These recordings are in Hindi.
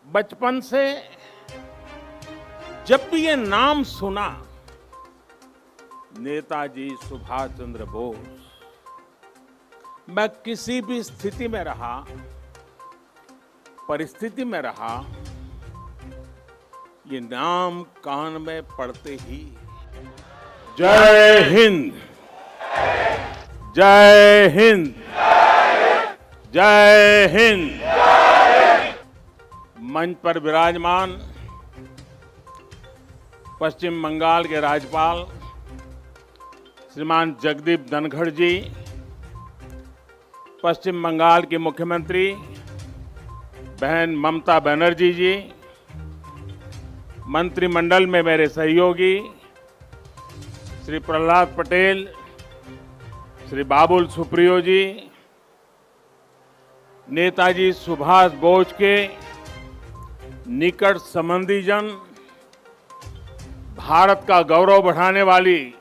बचपन से जब भी ये नाम सुना, नेताजी सुभाष चंद्र बोस, मैं किसी भी स्थिति में रहा, परिस्थिति में रहा, ये नाम कान में पड़ते ही जय हिंद, जय हिंद, जय हिंद। मंच पर विराजमान पश्चिम बंगाल के राज्यपाल श्रीमान जगदीप धनखड़ जी, पश्चिम बंगाल की मुख्यमंत्री बहन ममता बनर्जी जी, मंत्रिमंडल में मेरे सहयोगी श्री प्रहलाद पटेल, श्री बाबुल सुप्रियो जी, नेताजी सुभाष बोस के निकट संबंधीजन, भारत का गौरव बढ़ाने वाली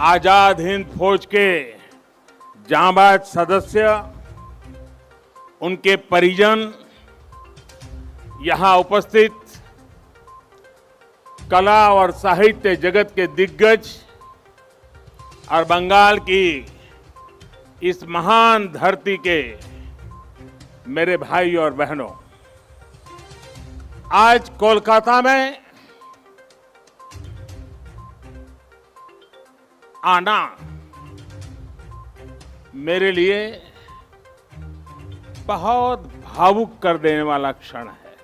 आजाद हिंद फौज के जांबाज सदस्य, उनके परिजन, यहां उपस्थित कला और साहित्य जगत के दिग्गज और बंगाल की इस महान धरती के मेरे भाई और बहनों, आज कोलकाता में आना मेरे लिए बहुत भावुक कर देने वाला क्षण है।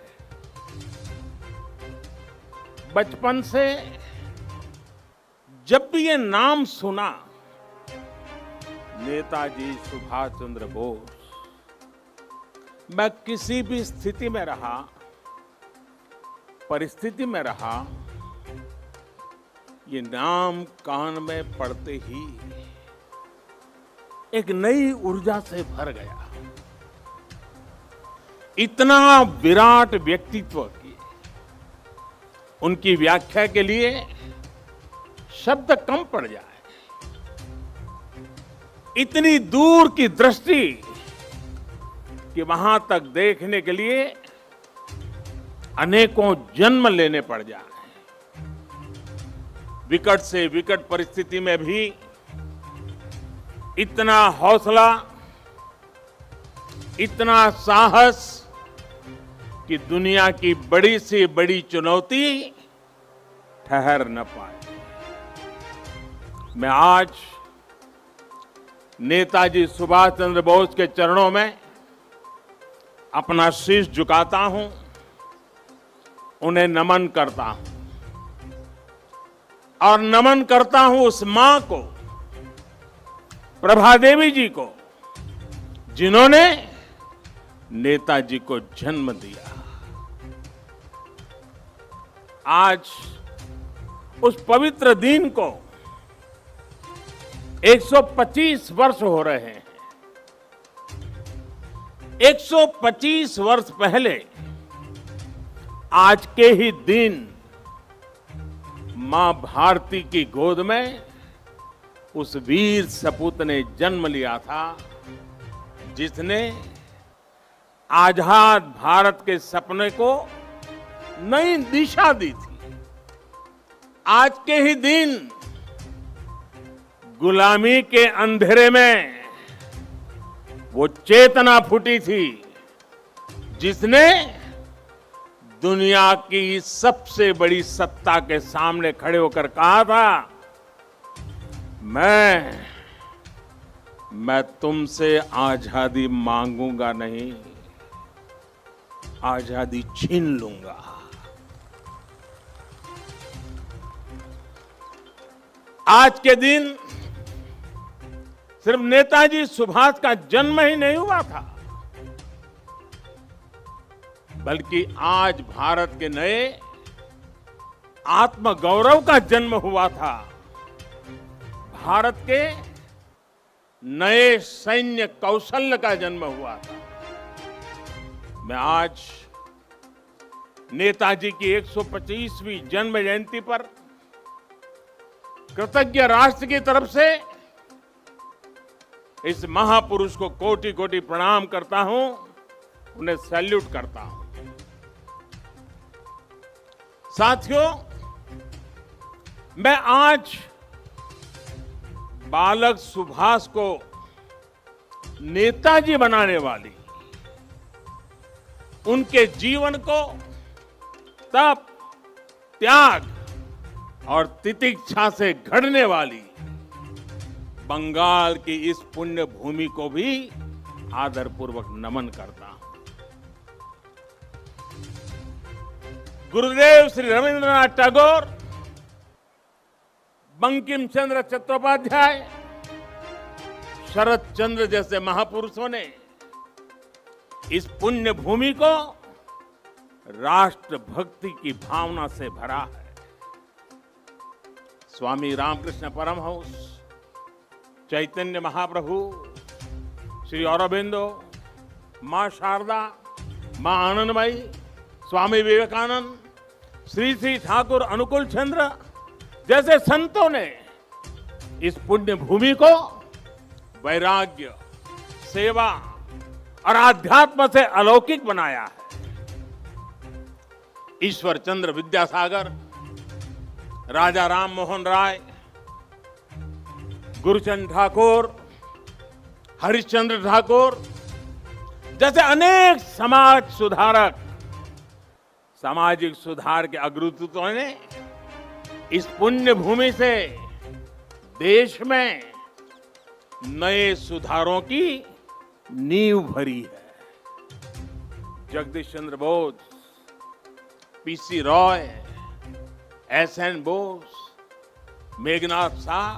बचपन से जब भी ये नाम सुना, नेताजी सुभाष चंद्र बोस, मैं किसी भी स्थिति में रहा, परिस्थिति में रहा, ये नाम कान में पड़ते ही एक नई ऊर्जा से भर गया। इतना विराट व्यक्तित्व की उनकी व्याख्या के लिए शब्द कम पड़ जाए। इतनी दूर की दृष्टि कि वहां तक देखने के लिए अनेकों जन्म लेने पड़ जाए। विकट से विकट परिस्थिति में भी इतना हौसला, इतना साहस कि दुनिया की बड़ी से बड़ी चुनौती ठहर न पाए। मैं आज नेताजी सुभाष चंद्र बोस के चरणों में अपना शीश झुकाता हूं, उन्हें नमन करता हूं और नमन करता हूं उस मां को, प्रभा देवी जी को, जिन्होंने नेताजी को जन्म दिया। आज उस पवित्र दिन को 125 वर्ष हो रहे हैं। 125 वर्ष पहले आज के ही दिन मां भारती की गोद में उस वीर सपूत ने जन्म लिया था, जिसने आजाद भारत के सपने को नई दिशा दी थी। आज के ही दिन गुलामी के अंधेरे में वो चेतना फूटी थी, जिसने दुनिया की सबसे बड़ी सत्ता के सामने खड़े होकर कहा था, मैं तुमसे आजादी मांगूंगा नहीं, आजादी छीन लूंगा। आज के दिन सिर्फ नेताजी सुभाष का जन्म ही नहीं हुआ था, बल्कि आज भारत के नए आत्मगौरव का जन्म हुआ था। भारत के नए सैन्य कौशल्य का जन्म हुआ था। मैं आज नेताजी की 125वीं जन्म जयंती पर कृतज्ञ राष्ट्र की तरफ से इस महापुरुष को कोटि कोटि प्रणाम करता हूं, उन्हें सैल्यूट करता हूं। साथियों, मैं आज बालक सुभाष को नेताजी बनाने वाली, उनके जीवन को तप, त्याग और तितिक्षा से घड़ने वाली बंगाल की इस पुण्य भूमि को भी आदरपूर्वक नमन करता हूं। गुरुदेव श्री रविंद्रनाथ टैगोर, बंकिम चंद्र चट्टोपाध्याय, शरत चंद्र जैसे महापुरुषों ने इस पुण्य भूमि को राष्ट्रभक्ति की भावना से भरा है। स्वामी रामकृष्ण परमहंस, चैतन्य महाप्रभु, श्री अरबिंदो, मां शारदा, मां आनंदमयी, स्वामी विवेकानंद, श्री श्री ठाकुर अनुकूल चंद्र जैसे संतों ने इस पुण्य भूमि को वैराग्य, सेवा और आध्यात्म से अलौकिक बनाया है। ईश्वर चंद्र विद्यासागर, राजा राम मोहन राय, गुरुचंद ठाकुर, हरिश्चंद्र ठाकुर जैसे अनेक समाज सुधारक, सामाजिक सुधार के अग्रदूतों ने इस पुण्य भूमि से देश में नए सुधारों की नींव भरी है। जगदीश चंद्र बोस, पीसी रॉय, एसएन बोस, मेघनाथ शाह,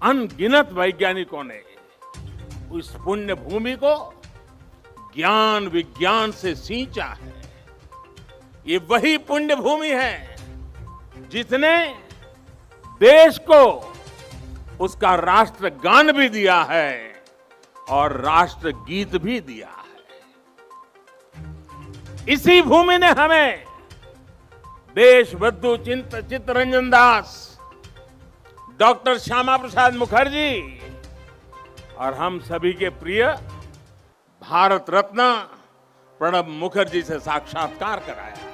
अनगिनत वैज्ञानिकों ने इस पुण्य भूमि को ज्ञान विज्ञान से सींचा है। ये वही पुण्य भूमि है जिसने देश को उसका राष्ट्रगान भी दिया है और राष्ट्रगीत भी दिया है। इसी भूमि ने हमें देशबंधु चित्तरंजन दास, डॉक्टर श्यामा प्रसाद मुखर्जी और हम सभी के प्रिय भारत रत्न प्रणब मुखर्जी से साक्षात्कार कराया।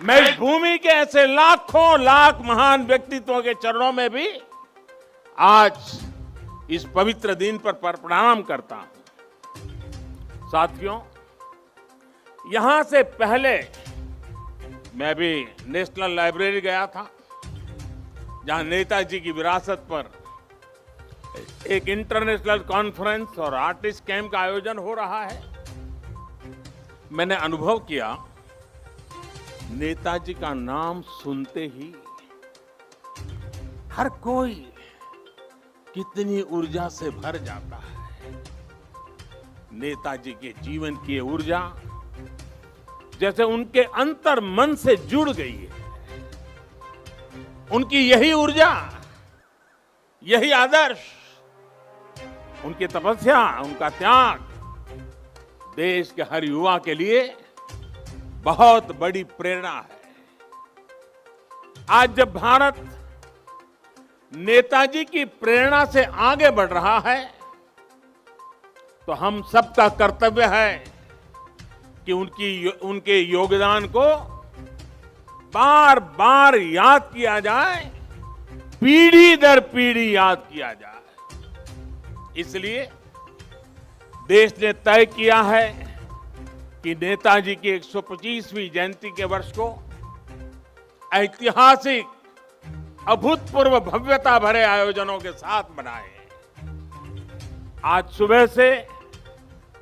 मैं इस भूमि के ऐसे लाखों लाख महान व्यक्तित्वों के चरणों में भी आज इस पवित्र दिन पर प्रणाम करता हूं। साथियों, यहां से पहले मैं भी नेशनल लाइब्रेरी गया था, जहां नेताजी की विरासत पर एक इंटरनेशनल कॉन्फ्रेंस और आर्टिस्ट कैंप का आयोजन हो रहा है। मैंने अनुभव किया, नेताजी का नाम सुनते ही हर कोई कितनी ऊर्जा से भर जाता है। नेताजी के जीवन की ऊर्जा जैसे उनके अंतर मन से जुड़ गई है। उनकी यही ऊर्जा, यही आदर्श, उनकी तपस्या, उनका त्याग देश के हर युवा के लिए बहुत बड़ी प्रेरणा है। आज जब भारत नेताजी की प्रेरणा से आगे बढ़ रहा है, तो हम सबका कर्तव्य है कि उनके योगदान को बार बार याद किया जाए, पीढ़ी दर पीढ़ी याद किया जाए। इसलिए देश ने तय किया है कि नेताजी की 125वीं जयंती के वर्ष को ऐतिहासिक, अभूतपूर्व भव्यता भरे आयोजनों के साथ मनाएं। आज सुबह से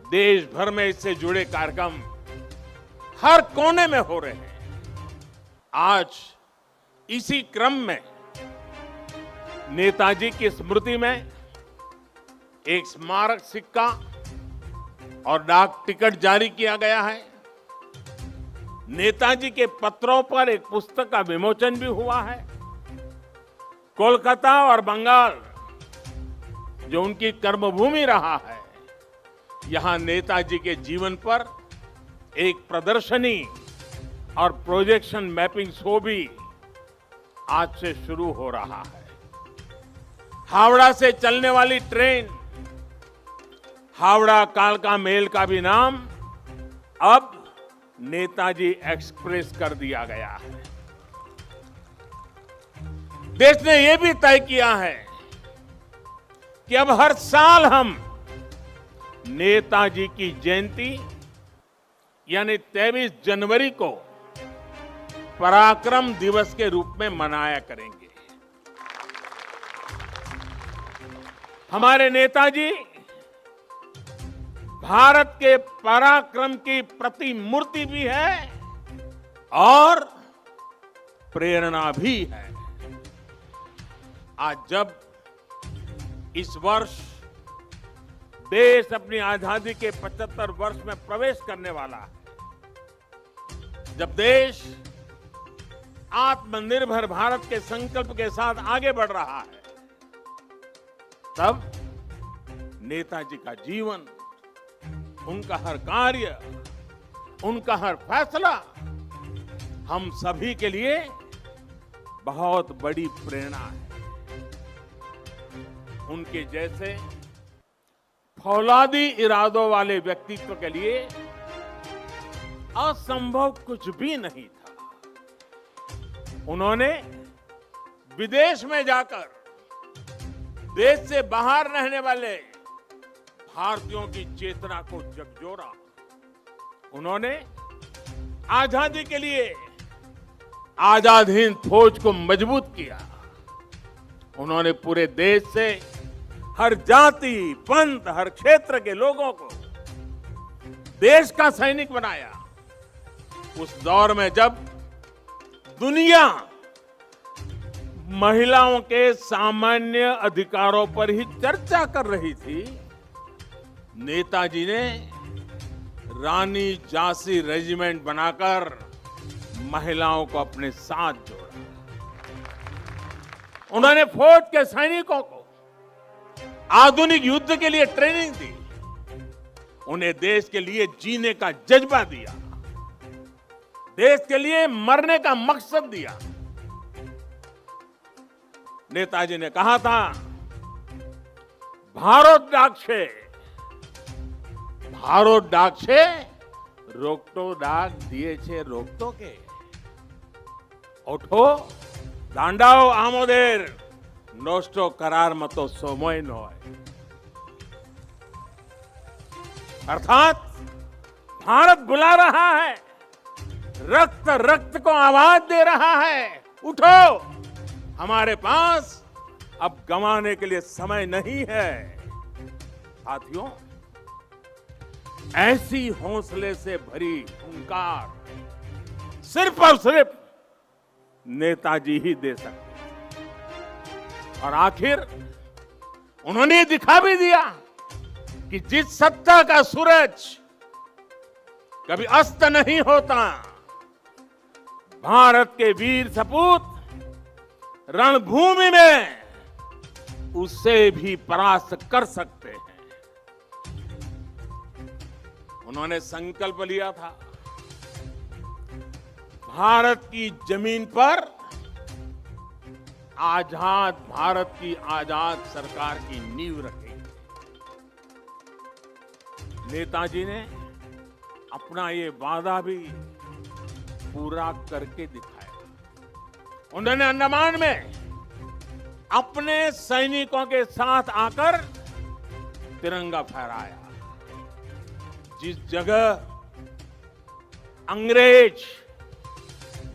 देश भर में इससे जुड़े कार्यक्रम हर कोने में हो रहे हैं। आज इसी क्रम में नेताजी की स्मृति में एक स्मारक सिक्का और डाक टिकट जारी किया गया है। नेताजी के पत्रों पर एक पुस्तक का विमोचन भी हुआ है। कोलकाता और बंगाल, जो उनकी कर्मभूमि रहा है, यहां नेताजी के जीवन पर एक प्रदर्शनी और प्रोजेक्शन मैपिंग शो भी आज से शुरू हो रहा है। हावड़ा से चलने वाली ट्रेन हावड़ा कालका मेल का भी नाम अब नेताजी एक्सप्रेस कर दिया गया है। देश ने यह भी तय किया है कि अब हर साल हम नेताजी की जयंती यानी 23 जनवरी को पराक्रम दिवस के रूप में मनाया करेंगे। हमारे नेताजी भारत के पराक्रम की प्रतिमूर्ति भी है और प्रेरणा भी है। आज जब इस वर्ष देश अपनी आजादी के 75 वर्ष में प्रवेश करने वाला है, जब देश आत्मनिर्भर भारत के संकल्प के साथ आगे बढ़ रहा है, तब नेताजी का जीवन, उनका हर कार्य, उनका हर फैसला हम सभी के लिए बहुत बड़ी प्रेरणा है। उनके जैसे फौलादी इरादों वाले व्यक्तित्व के लिए असंभव कुछ भी नहीं था। उन्होंने विदेश में जाकर देश से बाहर रहने वाले भारतीयों की चेतना को झकझोरा। उन्होंने आजादी के लिए आजाद हिंद फौज को मजबूत किया। उन्होंने पूरे देश से हर जाति, पंथ, हर क्षेत्र के लोगों को देश का सैनिक बनाया। उस दौर में जब दुनिया महिलाओं के सामान्य अधिकारों पर ही चर्चा कर रही थी, नेताजी ने रानी झांसी रेजिमेंट बनाकर महिलाओं को अपने साथ जोड़ा। उन्होंने फौज के सैनिकों को आधुनिक युद्ध के लिए ट्रेनिंग दी। उन्हें देश के लिए जीने का जज्बा दिया, देश के लिए मरने का मकसद दिया। नेताजी ने कहा था, भारत डाक से रोकटो डाक दिए छे रोकटो के। ओठो दांडाओ आमोदेर नोस्टो करार मतो सोमोय नोय। अर्थात भारत बुला रहा है, रक्त रक्त को आवाज दे रहा है, उठो, हमारे पास अब गंवाने के लिए समय नहीं है। साथियों, ऐसी हौसले से भरी हुंकार सिर्फ और सिर्फ नेताजी ही दे सकते। और आखिर उन्होंने दिखा भी दिया कि जिस सत्ता का सूरज कभी अस्त नहीं होता, भारत के वीर सपूत रणभूमि में उससे भी परास्त कर सकते हैं। उन्होंने संकल्प लिया था, भारत की जमीन पर आजाद भारत की आजाद सरकार की नींव रखेंगे। नेताजी ने अपना ये वादा भी पूरा करके दिखाया। उन्होंने अंडमान में अपने सैनिकों के साथ आकर तिरंगा फहराया। जिस जगह अंग्रेज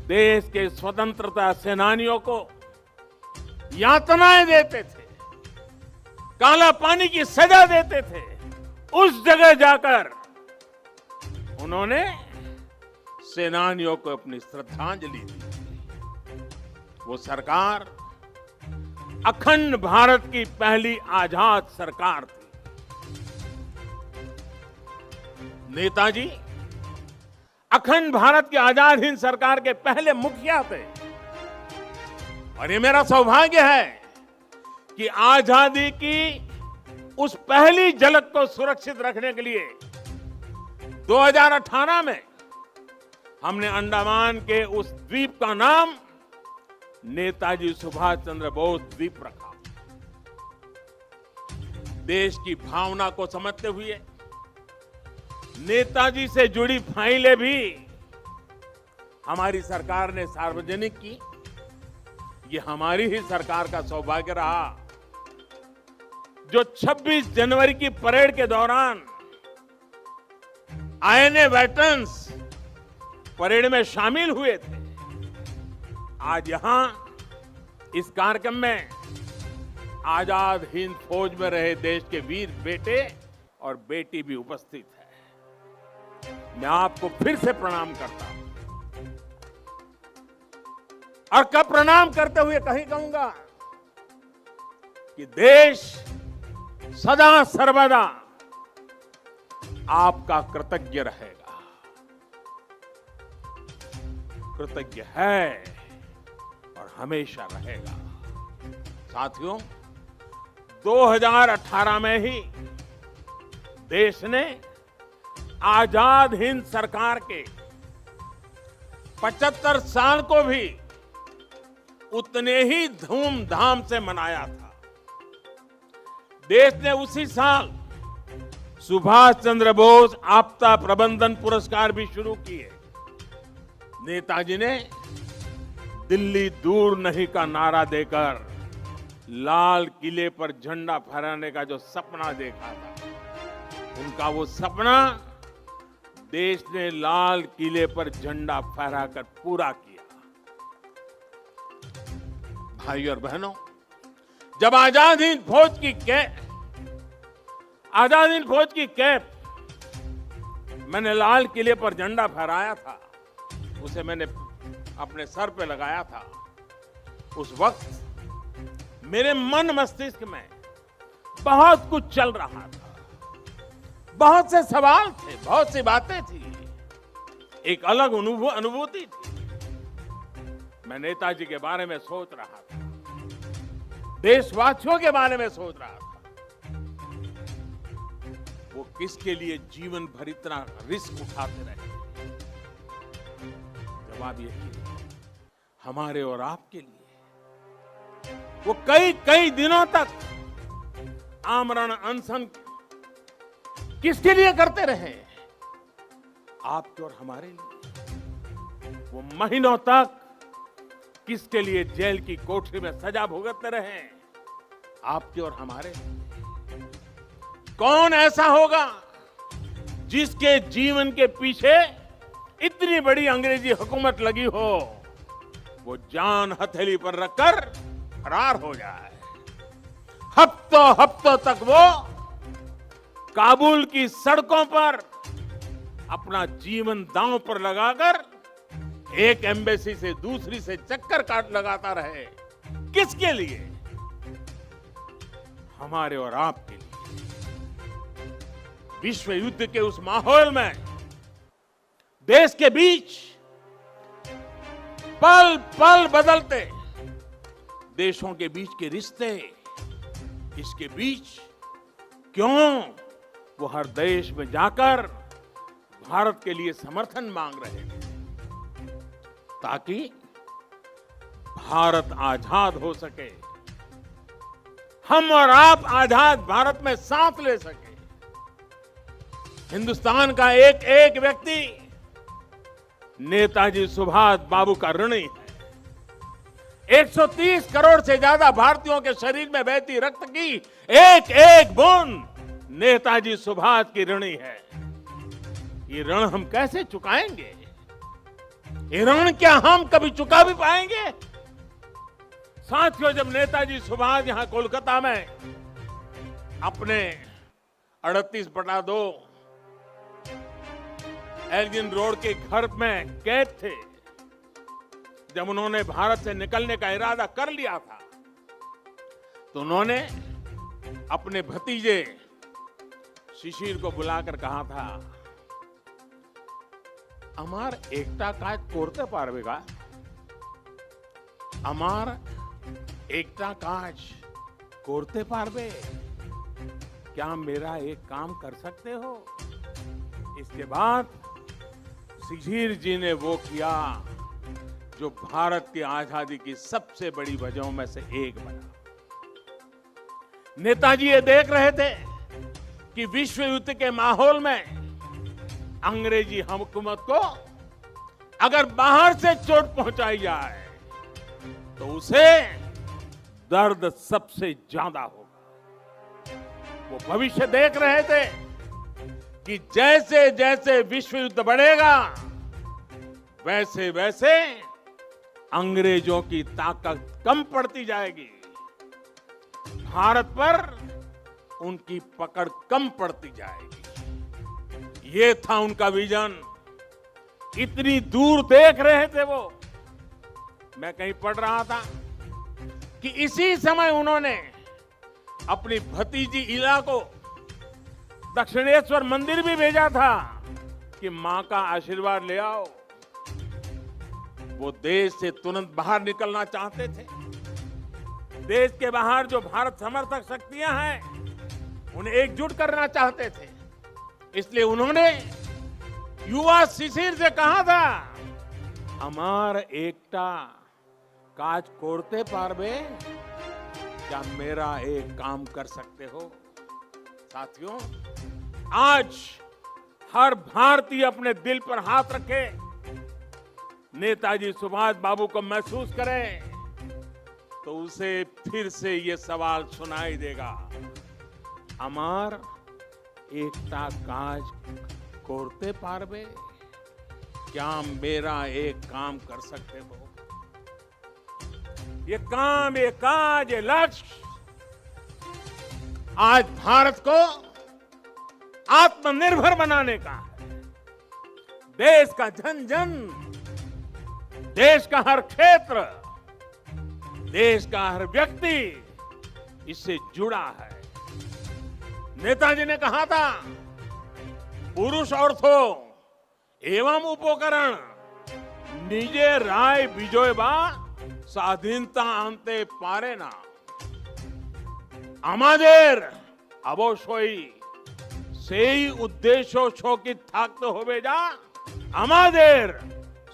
देश के स्वतंत्रता सेनानियों को यातनाएं देते थे, काला पानी की सजा देते थे, उस जगह जाकर उन्होंने सेनानियों को अपनी श्रद्धांजलि दी। वो सरकार अखंड भारत की पहली आजाद सरकार थी। नेताजी अखंड भारत की आजाद हिंद सरकार के पहले मुखिया थे। और ये मेरा सौभाग्य है कि आजादी की उस पहली झलक को सुरक्षित रखने के लिए 2018 में हमने अंडमान के उस द्वीप का नाम नेताजी सुभाष चंद्र बोस द्वीप रखा। देश की भावना को समझते हुए नेताजी से जुड़ी फाइलें भी हमारी सरकार ने सार्वजनिक की। ये हमारी ही सरकार का सौभाग्य रहा जो 26 जनवरी की परेड के दौरान आईएनए वेटरन्स परेड में शामिल हुए थे। आज यहां इस कार्यक्रम में आजाद हिंद फौज में रहे देश के वीर बेटे और बेटी भी उपस्थित है। मैं आपको फिर से प्रणाम करता हूं और कब प्रणाम करते हुए कहीं कहूंगा कि देश सदा सर्वदा आपका कृतज्ञ रहेगा, कृतज्ञ है और हमेशा रहेगा। साथियों, 2018 में ही देश ने आजाद हिंद सरकार के 75 साल को भी उतने ही धूमधाम से मनाया था। देश ने उसी साल सुभाष चंद्र बोस आपदा प्रबंधन पुरस्कार भी शुरू किए। नेताजी ने दिल्ली दूर नहीं का नारा देकर लाल किले पर झंडा फहराने का जो सपना देखा था, उनका वो सपना देश ने लाल किले पर झंडा फहराकर पूरा किया। भाइयों और बहनों, जब आजाद हिंद फौज की कैप मैंने लाल किले पर झंडा फहराया था, उसे मैंने अपने सर पे लगाया था, उस वक्त मेरे मन मस्तिष्क में बहुत कुछ चल रहा था, बहुत से सवाल थे, बहुत सी बातें थी, एक अलग अनुभूति थी। मैं नेताजी के बारे में सोच रहा था, देशवासियों के बारे में सोच रहा था। वो किसके लिए जीवन भर इतना रिस्क उठाते रहे? जवाब यही है, हमारे और आपके लिए। वो कई दिनों तक आमरण अनशन किसके लिए करते रहे? आपके और हमारे लिए। वो महीनों तक किसके लिए जेल की कोठरी में सजा भुगतते रहे? आपके और हमारे लिए। कौन ऐसा होगा जिसके जीवन के पीछे इतनी बड़ी अंग्रेजी हुकूमत लगी हो, वो जान हथेली पर रखकर फरार हो जाए? हफ्तों तक वो काबुल की सड़कों पर अपना जीवन दांव पर लगाकर एक एम्बेसी से दूसरी से चक्कर काट लगाता रहे। किसके लिए? हमारे और आपके लिए। विश्व युद्ध के उस माहौल में देश के बीच पल पल बदलते देशों के बीच के रिश्ते, इसके बीच क्यों वो हर देश में जाकर भारत के लिए समर्थन मांग रहे हैं, ताकि भारत आजाद हो सके, हम और आप आजाद भारत में सांस ले सके। हिंदुस्तान का एक एक व्यक्ति नेताजी सुभाष बाबू का ऋणी है। 130 करोड़ से ज्यादा भारतीयों के शरीर में बहती रक्त की एक एक बूंद नेताजी सुभाष की ऋणी है। ये ऋण हम कैसे चुकाएंगे? ये ऋण क्या हम कभी चुका भी पाएंगे? साथियों, जब नेताजी सुभाष यहां कोलकाता में अपने 38/2 एल्गिन रोड के घर में कैद थे, जब उन्होंने भारत से निकलने का इरादा कर लिया था, तो उन्होंने अपने भतीजे शिशिर को बुलाकर कहा था, अमार एकता काज कोरते पारवेगा? अमार एकता काज कोरते पारवे? क्या मेरा एक काम कर सकते हो? इसके बाद शिशिर जी ने वो किया जो भारत की आजादी की सबसे बड़ी वजहों में से एक बना। नेताजी ये देख रहे थे कि विश्व युद्ध के माहौल में अंग्रेजी हुकूमत को अगर बाहर से चोट पहुंचाई जाए तो उसे दर्द सबसे ज्यादा होगा। वो भविष्य देख रहे थे कि जैसे जैसे विश्व युद्ध बढ़ेगा वैसे वैसे अंग्रेजों की ताकत कम पड़ती जाएगी, भारत पर उनकी पकड़ कम पड़ती जाएगी। ये था उनका विजन। इतनी दूर देख रहे थे वो। मैं कहीं पढ़ रहा था कि इसी समय उन्होंने अपनी भतीजी इला को दक्षिणेश्वर मंदिर भी भेजा था कि मां का आशीर्वाद ले आओ। वो देश से तुरंत बाहर निकलना चाहते थे। देश के बाहर जो भारत समर्थक शक्तियां हैं उन्हें एकजुट करना चाहते थे। इसलिए उन्होंने युवा शिशिर से कहा था, अमार एकटा काज कोरते पारबे, क्या मेरा एक काम कर सकते हो। साथियों, आज हर भारतीय अपने दिल पर हाथ रखे, नेताजी सुभाष बाबू को महसूस करे तो उसे फिर से ये सवाल सुनाई देगा, अमार एकता काज कोरते पारबे, क्या मेरा एक काम कर सकते हो। ये काम, ये काज, ये लक्ष्य आज भारत को आत्मनिर्भर बनाने का है। देश का जन जन, देश का हर क्षेत्र, देश का हर व्यक्ति इससे जुड़ा है। नेताजी ने कहा था, पुरुष अर्थो एवं उपकरण निजे राय विजय बा স্বাধীনতা আনতে পারে না। আমাদের অবশ্যই সেই উদ্দেশ্য সকিত থাকতে হবে যা আমাদের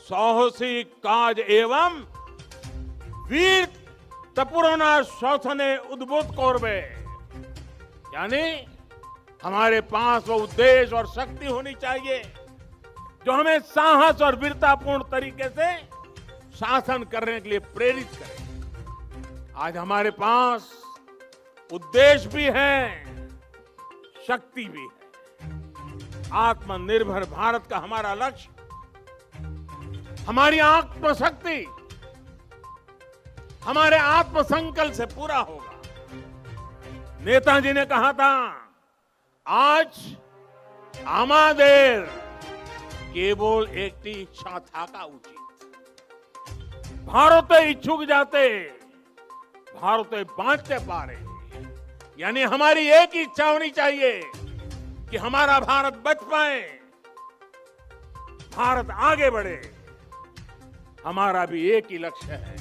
সাহসিক কাজ এবং বীর তপূর্ণ শাসনে উদ্বুদ্ধ করবে। यानी हमारे पास वो उद्देश्य और शक्ति होनी चाहिए जो हमें साहस और वीरतापूर्ण तरीके से शासन करने के लिए प्रेरित करे। आज हमारे पास उद्देश्य भी है, शक्ति भी है। आत्मनिर्भर भारत का हमारा लक्ष्य, हमारी आत्मशक्ति, हमारे आत्मसंकल्प से पूरा होगा। नेताजी ने कहा था, आज आमादेर केवल एक इच्छा थाका उचित, भारत इच्छुक जाते भारत बांटते पारे। यानी हमारी एक इच्छा होनी चाहिए कि हमारा भारत बच पाए, भारत आगे बढ़े। हमारा भी एक ही लक्ष्य है,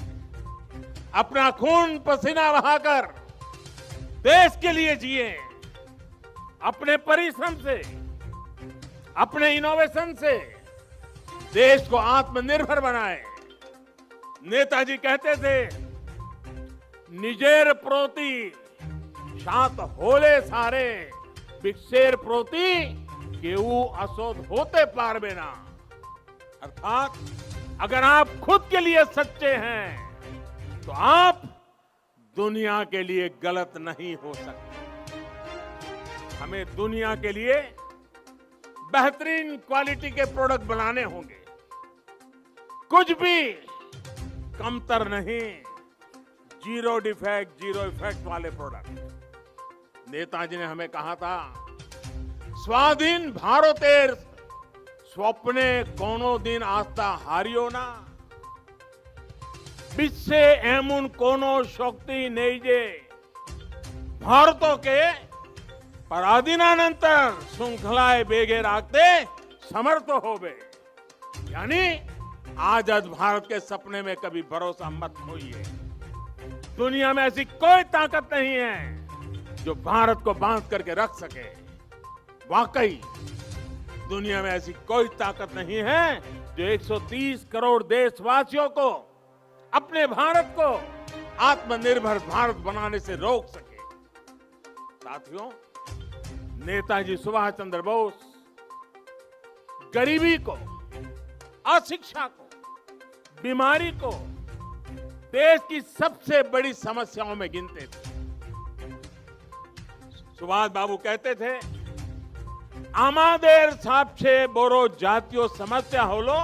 अपना खून पसीना बहाकर देश के लिए जिए, अपने परिश्रम से, अपने इनोवेशन से देश को आत्मनिर्भर बनाए। नेताजी कहते थे, निजेर प्रोति सात होले सारे, विक्षेर प्रोति केऊ असोध होते पारबे ना। अर्थात अगर आप खुद के लिए सच्चे हैं तो आप दुनिया के लिए गलत नहीं हो सकते। हमें दुनिया के लिए बेहतरीन क्वालिटी के प्रोडक्ट बनाने होंगे, कुछ भी कमतर नहीं, जीरो डिफेक्ट जीरो इफेक्ट वाले प्रोडक्ट। नेताजी ने हमें कहा था, स्वाधीन भारतेर स्वप्ने कोनो दिन आस्था हारियो ना, বিশ্বে এমন কোন শক্তি নেই যে ভারতকে পরাধীনানंतर श्रृंखलाएं बेगे रखते समर्थ होवे। यानी आजाद भारत के सपने में कभी भरोसा मत होइए। दुनिया में ऐसी कोई ताकत नहीं है जो भारत को बांध करके रख सके। वाकई दुनिया में ऐसी कोई ताकत नहीं है जो 130 करोड़ देशवासियों को, अपने भारत को आत्मनिर्भर भारत बनाने से रोक सके। साथियों, नेताजी सुभाष चंद्र बोस गरीबी को अशिक्षा को, बीमारी को देश की सबसे बड़ी समस्याओं में गिनते थे। सुभाष बाबू कहते थे, आमादेर सबसे बड़ो जातीय समस्या होलो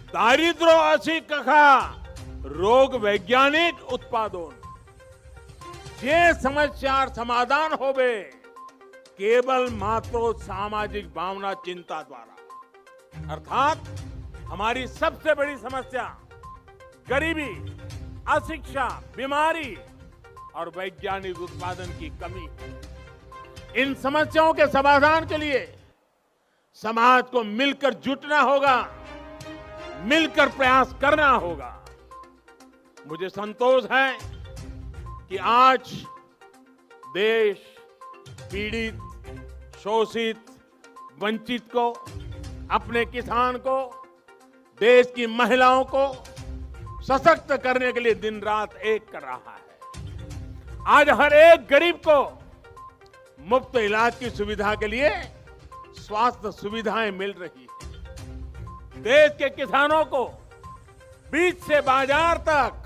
दारिद्र्य असी कखा रोग वैज्ञानिक उत्पादन। जे समस्यार समाधान होवे केवल मात्र सामाजिक भावना चिंता द्वारा। अर्थात हमारी सबसे बड़ी समस्या गरीबी, अशिक्षा, बीमारी और वैज्ञानिक उत्पादन की कमी। इन समस्याओं के समाधान के लिए समाज को मिलकर जुटना होगा, मिलकर प्रयास करना होगा। मुझे संतोष है कि आज देश पीड़ित, शोषित, वंचित को, अपने किसान को, देश की महिलाओं को सशक्त करने के लिए दिन रात एक कर रहा है। आज हर एक गरीब को मुफ्त इलाज की सुविधा के लिए स्वास्थ्य सुविधाएं मिल रही है। देश के किसानों को बीज से बाजार तक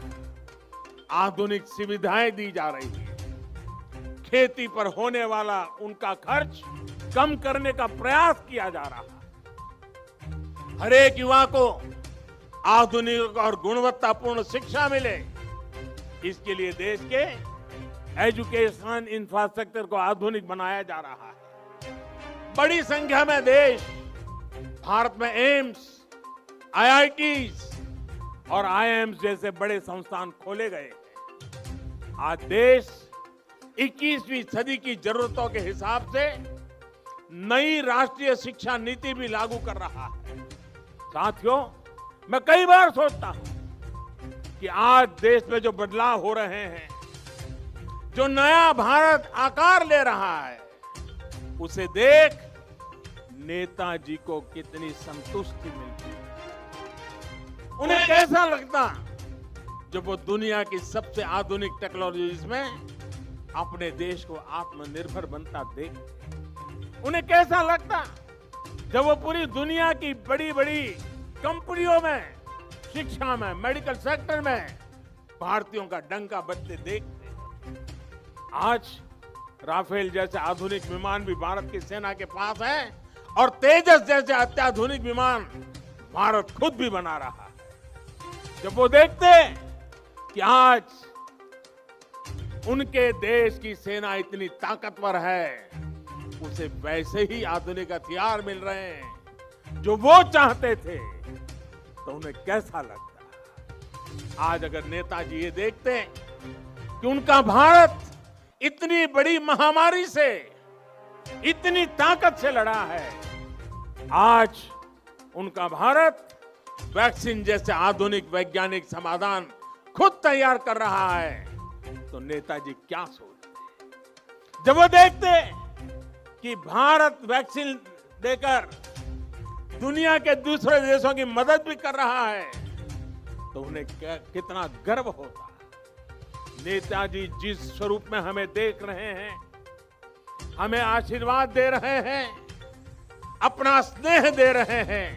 आधुनिक सुविधाएं दी जा रही है। खेती पर होने वाला उनका खर्च कम करने का प्रयास किया जा रहा है। हर एक युवा को आधुनिक और गुणवत्तापूर्ण शिक्षा मिले, इसके लिए देश के एजुकेशन इंफ्रास्ट्रक्चर को आधुनिक बनाया जा रहा है। बड़ी संख्या में देश भारत में एम्स, आईआईटीज और आईआईएम्स जैसे बड़े संस्थान खोले गए हैं। आज देश 21वीं सदी की जरूरतों के हिसाब से नई राष्ट्रीय शिक्षा नीति भी लागू कर रहा है। साथियों, मैं कई बार सोचता हूं कि आज देश में जो बदलाव हो रहे हैं, जो नया भारत आकार ले रहा है, उसे देख नेताजी को कितनी संतुष्टि मिलती है। उन्हें कैसा लगता जब वो दुनिया की सबसे आधुनिक टेक्नोलॉजीज में अपने देश को आत्मनिर्भर बनता देख। उन्हें कैसा लगता जब वो पूरी दुनिया की बड़ी बड़ी कंपनियों में, शिक्षा में, मेडिकल सेक्टर में भारतीयों का डंका बजते देखते। आज राफेल जैसे आधुनिक विमान भी भारत की सेना के पास है और तेजस जैसे अत्याधुनिक विमान भारत खुद भी बना रहा है। जब वो देखते कि आज उनके देश की सेना इतनी ताकतवर है, उसे वैसे ही आधुनिक हथियार मिल रहे हैं जो वो चाहते थे, तो उन्हें कैसा लगता। आज अगर नेताजी ये देखते कि उनका भारत इतनी बड़ी महामारी से, इतनी ताकत से लड़ा है, आज उनका भारत वैक्सीन जैसे आधुनिक वैज्ञानिक समाधान खुद तैयार कर रहा है, तो नेताजी क्या सोचते। जब वो देखते कि भारत वैक्सीन देकर दुनिया के दूसरे देशों की मदद भी कर रहा है, तो उन्हें कितना गर्व होता। नेताजी जिस स्वरूप में हमें देख रहे हैं, हमें आशीर्वाद दे रहे हैं, अपना स्नेह दे रहे हैं,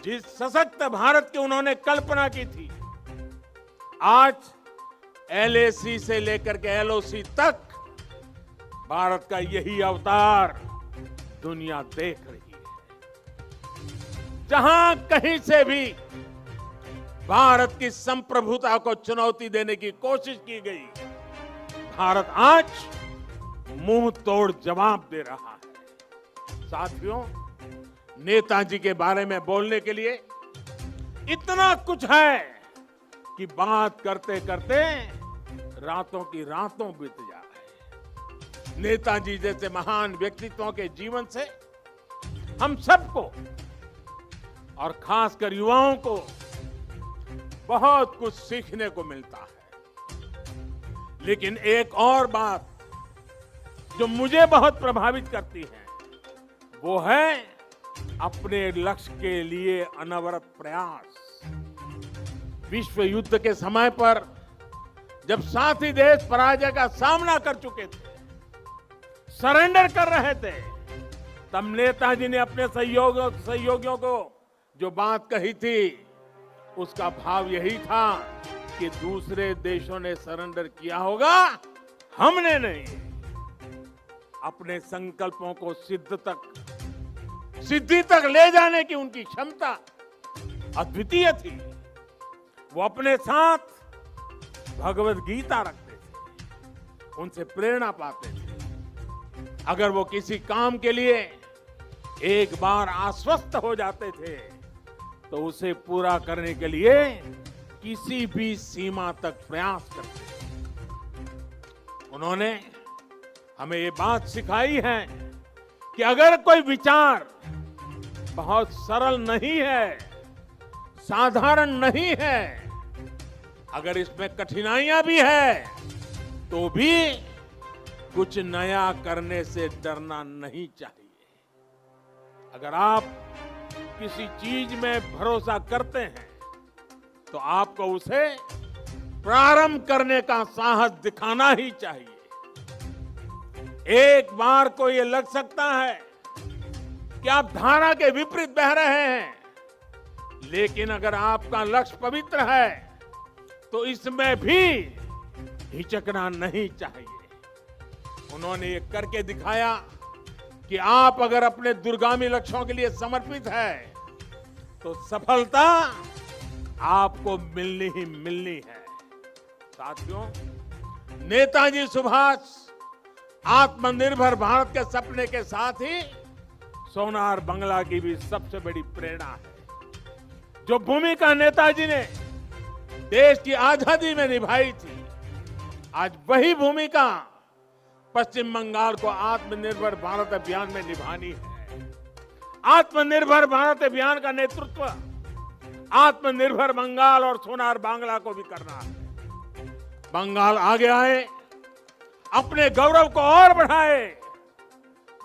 जिस सशक्त भारत की उन्होंने कल्पना की थी, आज एलएसी से लेकर के एलओसी तक भारत का यही अवतार दुनिया देख रही है। जहां कहीं से भी भारत की संप्रभुता को चुनौती देने की कोशिश की गई, भारत आज मुंह तोड़ जवाब दे रहा है। साथियों, नेताजी के बारे में बोलने के लिए इतना कुछ है कि बात करते करते रातों की रातों बीत जाए। नेताजी जैसे महान व्यक्तित्वों के जीवन से हम सबको और खासकर युवाओं को बहुत कुछ सीखने को मिलता है। लेकिन एक और बात जो मुझे बहुत प्रभावित करती है, वो है अपने लक्ष्य के लिए अनवरत प्रयास। विश्व युद्ध के समय पर जब साथी देश पराजय का सामना कर चुके थे, सरेंडर कर रहे थे, तब नेताजी ने अपने सहयोगियों को जो बात कही थी उसका भाव यही था कि दूसरे देशों ने सरेंडर किया होगा, हमने नहीं। अपने संकल्पों को सिद्धि तक ले जाने की उनकी क्षमता अद्वितीय थी। वो अपने साथ भगवत गीता रखते थे, उनसे प्रेरणा पाते थे। अगर वो किसी काम के लिए एक बार आश्वस्त हो जाते थे तो उसे पूरा करने के लिए किसी भी सीमा तक प्रयास करते थे। उन्होंने हमें ये बात सिखाई है कि अगर कोई विचार बहुत सरल नहीं है, साधारण नहीं है, अगर इसमें कठिनाइयां भी है, तो भी कुछ नया करने से डरना नहीं चाहिए। अगर आप किसी चीज में भरोसा करते हैं तो आपको उसे प्रारंभ करने का साहस दिखाना ही चाहिए। एक बार को ये लग सकता है कि आप धारा के विपरीत बह रहे हैं, लेकिन अगर आपका लक्ष्य पवित्र है तो इसमें भी हिचकना नहीं चाहिए। उन्होंने ये करके दिखाया कि आप अगर अपने दूरगामी लक्ष्यों के लिए समर्पित है तो सफलता आपको मिलनी ही मिलनी है। साथियों, नेताजी सुभाष आत्मनिर्भर भारत के सपने के साथ ही सोनार बांग्ला की भी सबसे बड़ी प्रेरणा है। जो भूमिका नेताजी ने देश की आजादी में निभाई थी, आज वही भूमिका पश्चिम बंगाल को आत्मनिर्भर भारत अभियान में निभानी है। आत्मनिर्भर भारत अभियान का नेतृत्व आत्मनिर्भर बंगाल और सोनार बांग्ला को भी करना है। बंगाल आगे आए, अपने गौरव को और बढ़ाए,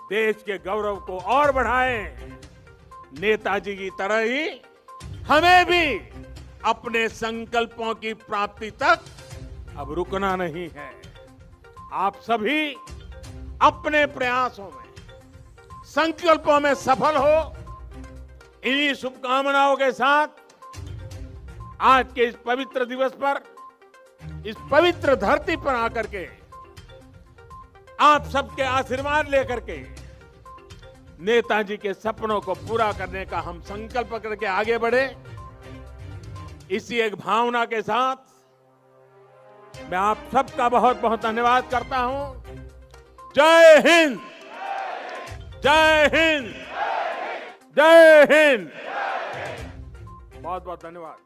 देश के गौरव को और बढ़ाए। नेताजी की तरह ही हमें भी अपने संकल्पों की प्राप्ति तक अब रुकना नहीं है। आप सभी अपने प्रयासों में, संकल्पों में सफल हो। इन्हीं शुभकामनाओं के साथ आज के इस पवित्र दिवस पर, इस पवित्र धरती पर आकर के आप सबके आशीर्वाद लेकर के नेताजी के सपनों को पूरा करने का हम संकल्प करके आगे बढ़े। इसी एक भावना के साथ मैं आप सबका बहुत बहुत धन्यवाद करता हूं। जय हिंद, जय हिंद, जय हिंद। बहुत बहुत धन्यवाद।